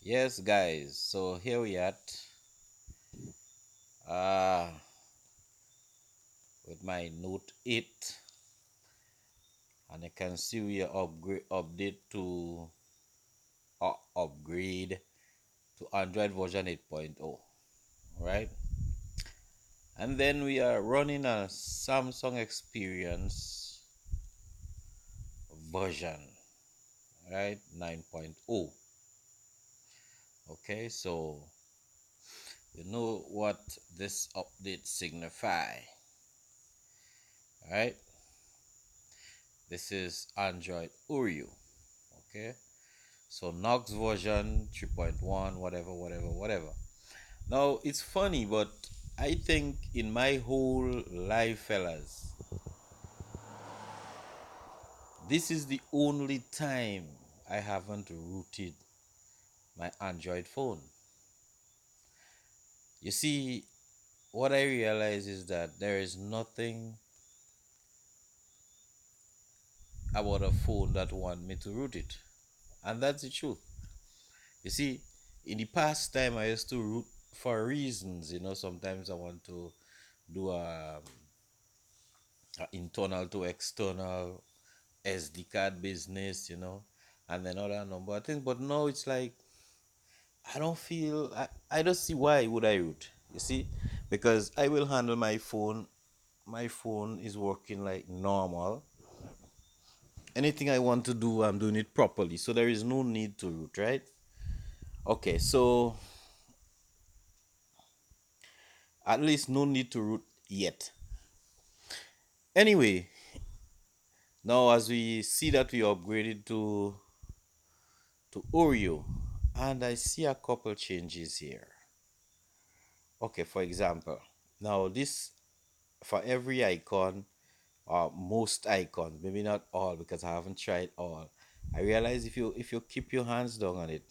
Yes, guys. So here we at uh with my Note 8, and I can see we are update to upgrade to Android version 8.0, right? And then we are running a Samsung Experience version, right? 9.0. Okay, so you know what this update signify, right? This is Android Oreo. Okay, so Knox version 3.1, whatever, whatever, whatever. Now it's funny, but I think in my whole life, fellas, this is the only time I haven't rooted my Android phone. You see, what I realize is that there is nothing about a phone that want me to root it. And that's the truth. You see, in the past time I used to root for reasons, sometimes I want to do a internal to external SD card business, and then other number of things. But now it's like I don't see why would I root. You see, because I will handle my phone. My phone is working like normal. Anything I want to do, I'm doing it properly. So there is no need to root, right? Okay, so at least no need to root yet. Anyway, now as we see that we upgraded to Oreo, and I see a couple changes here. Okay, for example, now this for every icon, or most icons, maybe not all because I haven't tried all. I realize if you keep your hands down on it,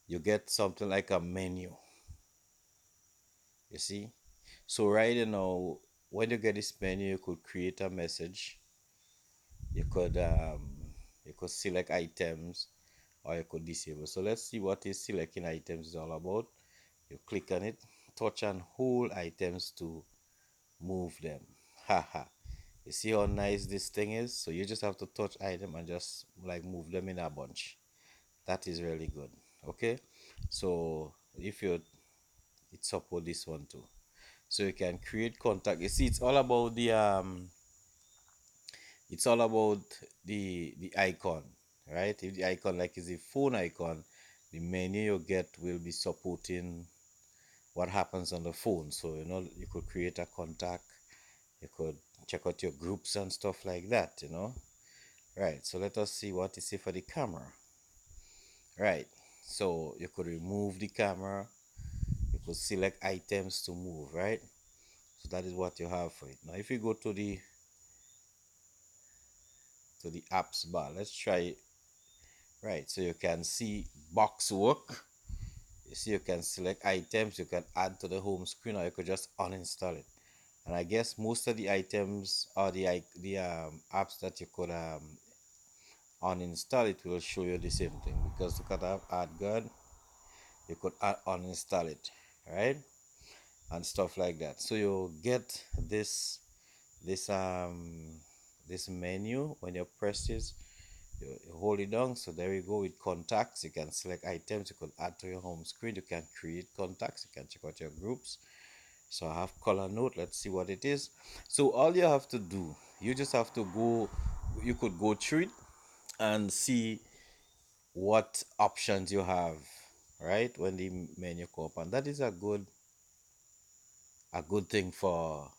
you get something like a menu. You see? So right now, when you get this menu, you could create a message. You could select items, or you could disable. So let's see what is selecting items is all about. You click on it, touch and hold items to move them. Haha. You see how nice this thing is? So you just have to touch item and just like move them in a bunch. That is really good. Okay. So if you it support this one too. So you can create contact. You see, it's all about the icon, right? If the icon like is a phone icon, the menu you get will be supporting what happens on the phone. So you could create a contact, you could check out your groups and stuff like that. Right, so let us see what is here for the camera. Right, so you could remove the camera, you could select items to move, right? So that is what you have for it. Now if you go to the apps bar, let's try it. Right, so you can see box work. You see, you can select items, you can add to the home screen, or you could just uninstall it. And I guess most of the items or the apps that you could uninstall, it will show you the same thing, because look at that add guard, you could uninstall it, right? And stuff like that. So you get this um this menu. When you press this, you hold it down. So there you go. With contacts, you can select items, you could add to your home screen, you can create contacts, you can check out your groups. So I have color note. Let's see what it is. So all you have to do, you just have to go, you could go through it and see what options you have, right? When the menu come up, and that is a good thing for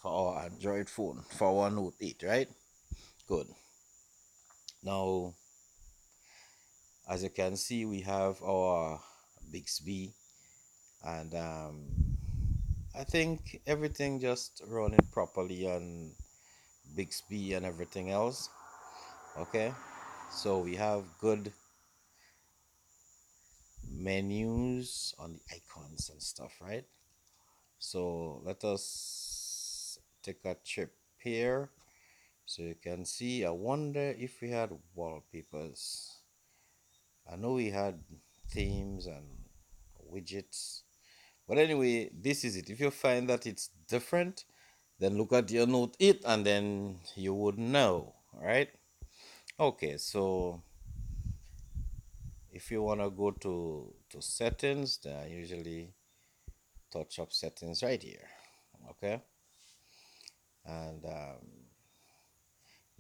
our Android phone, for our Note 8, right? Good. Now, as you can see, we have our Bixby, and I think everything just running properly on Bixby and everything else. Okay, so we have good menus on the icons and stuff, right? So let us take a trip here. So you can see, I wonder if we had wallpapers. I know we had themes and widgets, but anyway, this is it. If you find that it's different, then look at your note it and then you would know, right? Okay, so if you want to go to settings, then I usually touch up settings right here. Okay, and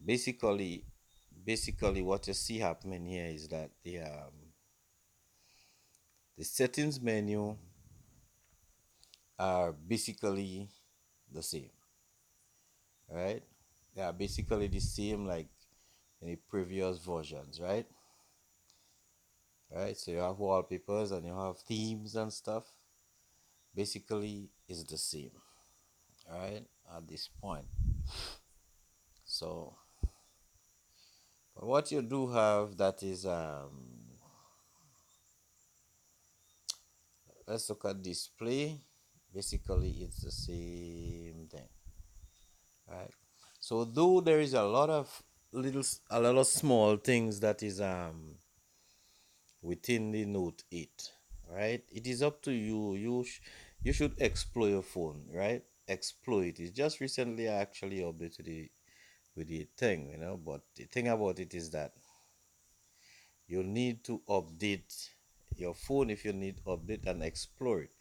basically basically what you see happening here is that the settings menu are basically the same, right? They are basically the same like in the previous versions, right, so you have wallpapers and you have themes and stuff. Basically is the same, right, at this point. So but what you do have that is let's look at display. Basically it's the same thing, right? So though there is a lot of a lot of small things that is within the Note 8, right? It is up to you. You should explore your phone, right? Explore it. It's just recently I actually updated it with the thing, But the thing about it is that you need to update your phone if you need update and explore it.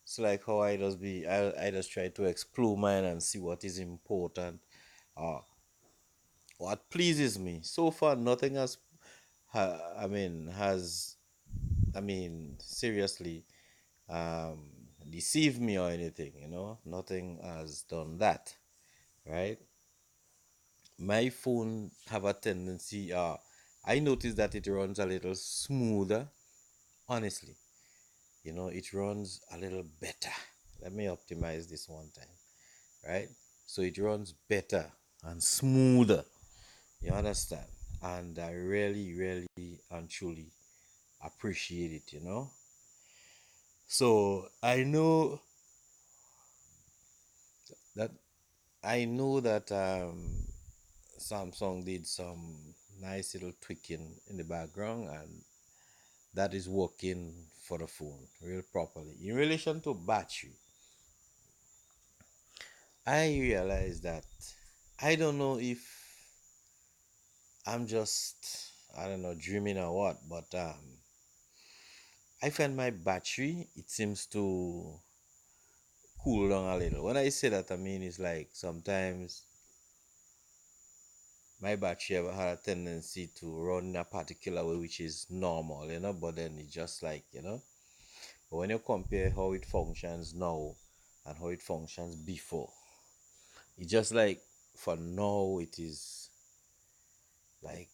It's like how I just try to explore mine and see what is important, uh, what pleases me. So far, nothing has, I mean, seriously, um, deceived me or anything. Nothing has done that, right? My phone have a tendency. I notice that it runs a little smoother. Honestly, it runs a little better. Let me optimize this one time, right? So it runs better and smoother. You understand? And I really, really and truly appreciate it. So that I know that Samsung did some nice little tweaking in the background, and that is working for the phone real properly. In relation to battery, I realize that I don't know if I'm just, I don't know, dreaming or what, but I find my battery, it seems to cool down a little. When I say that, I mean it's like sometimes my battery ever had a tendency to run in a particular way, which is normal, but then it's just like, but when you compare how it functions now and how it functions before, it's just like for now, it is like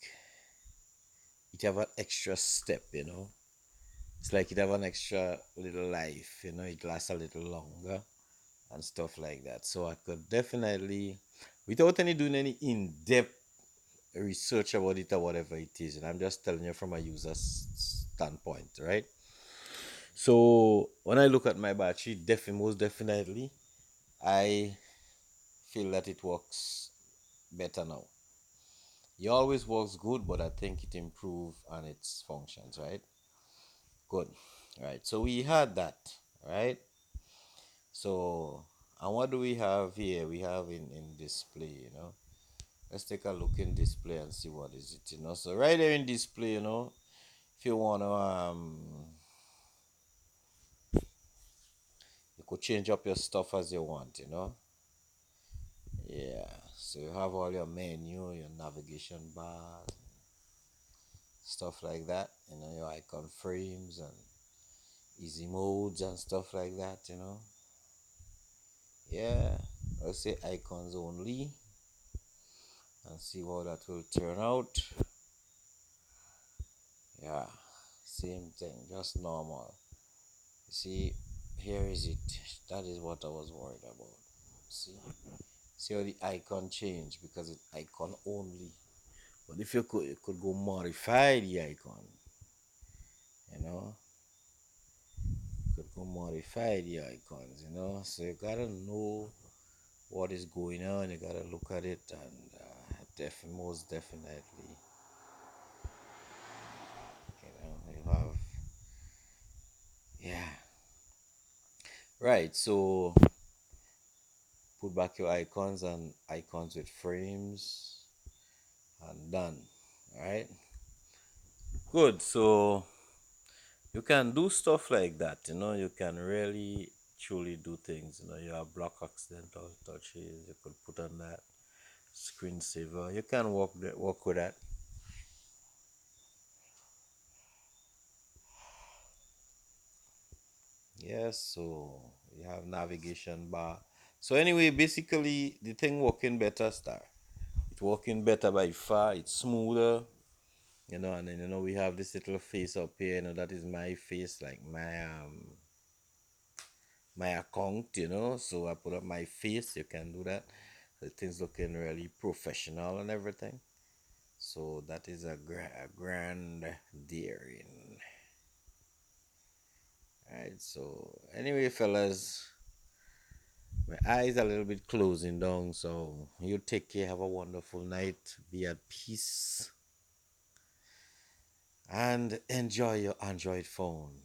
it have an extra step. It's like it have an extra little life. It lasts a little longer and stuff like that. So I could definitely, without any doing any in-depth research about it or whatever it is, and I'm just telling you from a user's standpoint, right? So when I look at my battery, most definitely, I feel that it works better now. It always works good, but I think it improved on its functions, right? Good. Right. So we had that, right? So, and what do we have here? We have in display. Let's take a look in display and see what is it. So right there in display, if you wanna you could change up your stuff as you want. Yeah. So you have all your menu, your navigation bars, stuff like that, your icon frames and easy modes and stuff like that. Yeah. Let's say icons only and see how that will turn out. Yeah, same thing, just normal. You see, here is it. That is what I was worried about. See how the icon change because it's icon only. But if you could go modify the icon, you know, you could go modify the icons. So you gotta know what is going on. You gotta look at it and most definitely, Right, so put back your icons and icons with frames and done. Right? Good. So you can do stuff like that, you can really truly do things. You have block accidental touches, you could put on that screensaver. You can work with that. Yes, so you have navigation bar. So anyway, basically the thing working better star. It's working better by far, it's smoother, and then we have this little face up here, that is my face, like my account, so I put up my face, you can do that. The thing's looking really professional and everything. So that is a grand daring. Alright, so anyway, fellas, my eyes are a little bit closing down, so you take care, have a wonderful night, be at peace, and enjoy your Android phone.